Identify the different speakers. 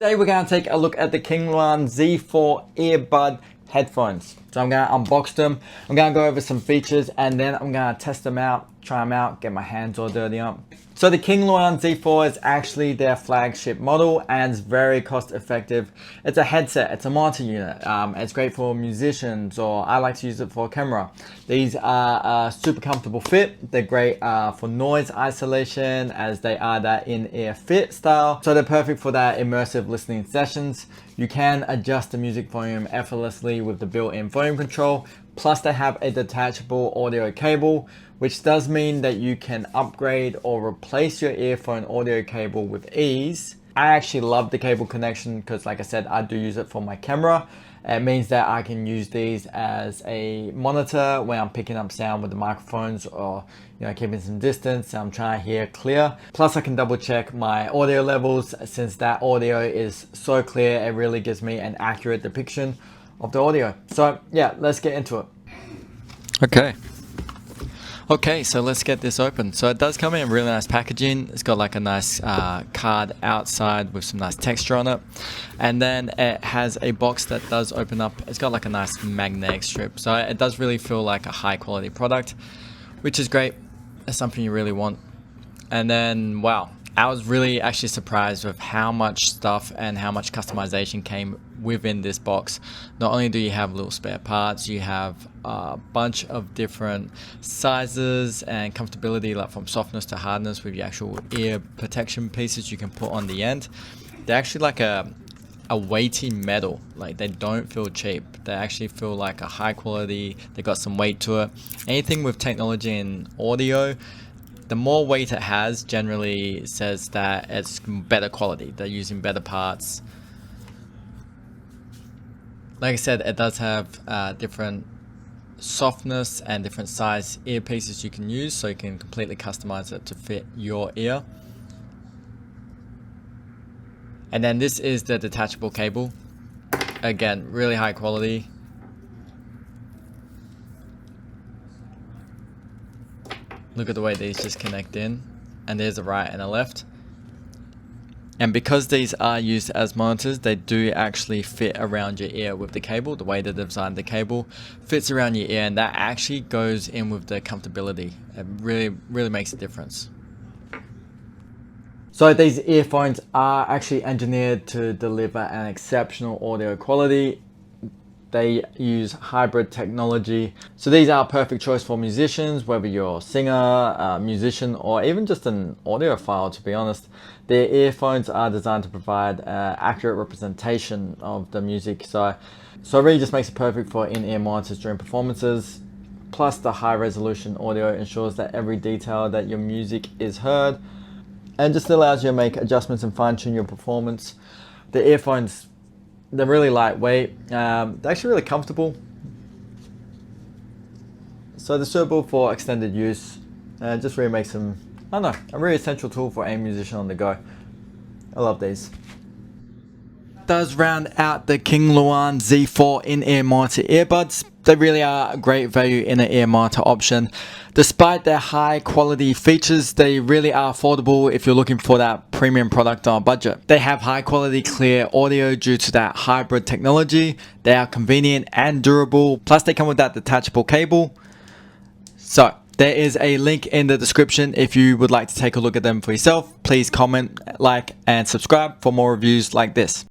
Speaker 1: Today we're going to take a look at the King Luan Z4 earbud headphones. So I'm going to unbox them, I'm going to go over some features, and then I'm going to test them out, try them out, get my hands all dirty up. So the King Luan Z4 is actually their flagship model and it's very cost effective. It's a headset, it's a monitor unit. It's great for musicians, or I like to use it for camera. These are a super comfortable fit. They're great for noise isolation, as they are that in-ear fit style. So they're perfect for that immersive listening sessions. You can adjust the music volume effortlessly with the built-in volume control. Plus they have a detachable audio cable, which does mean that you can upgrade or replace your earphone audio cable with ease. I actually love the cable connection because, like I said, I do use it for my camera. It means that I can use these as a monitor when I'm picking up sound with the microphones, or keeping some distance. I'm trying to hear clear. Plus I can double check my audio levels, since that audio is so clear, it really gives me an accurate depiction of the audio. So yeah, let's get into it.
Speaker 2: Okay, so let's get this open. So it does come in really nice packaging. It's got like a nice card outside with some nice texture on it. And then it has a box that does open up. It's got like a nice magnetic strip. So it does really feel like a high quality product, which is great. It's something you really want. And then, wow, I was really actually surprised with how much stuff and how much customization came within this box. Not only do you have little spare parts, you have a bunch of different sizes and comfortability, like from softness to hardness, with your actual ear protection pieces you can put on the end. They're actually like a weighty metal. Like, they don't feel cheap. They actually feel like a high quality. They got some weight to it. Anything with technology and audio, the more weight it has generally says that it's better quality. They're using better parts. Like I said, it does have different softness and different size earpieces you can use, so you can completely customize it to fit your ear. And then this is the detachable cable. Again, really high quality. Look at the way these just connect in, and there's a right and a left. And because these are used as monitors, they do actually fit around your ear with the cable. The way that they've designed the cable fits around your ear, and that actually goes in with the comfortability. It really makes a difference.
Speaker 1: So these earphones are actually engineered to deliver an exceptional audio quality. They use hybrid technology. So these are a perfect choice for musicians, whether you're a singer, a musician, or even just an audiophile, to be honest. Their earphones are designed to provide accurate representation of the music. So it really just makes it perfect for in-ear monitors during performances. Plus the high resolution audio ensures that every detail that your music is heard, and just allows you to make adjustments and fine-tune your performance. The earphones, they're really lightweight. They're actually really comfortable. So they're suitable for extended use. It just really makes them, I don't know, a really essential tool for any musician on the go. I love these. Does round out the King Luan Z4 in-ear monitor earbuds. They really are a great value in an ear monitor option. Despite their high quality features, they really are affordable if you're looking for that premium product on a budget. They have high quality clear audio due to that hybrid technology. They are convenient and durable. Plus they come with that detachable cable. So there is a link in the description if you would like to take a look at them for yourself. Please comment, like, and subscribe for more reviews like this.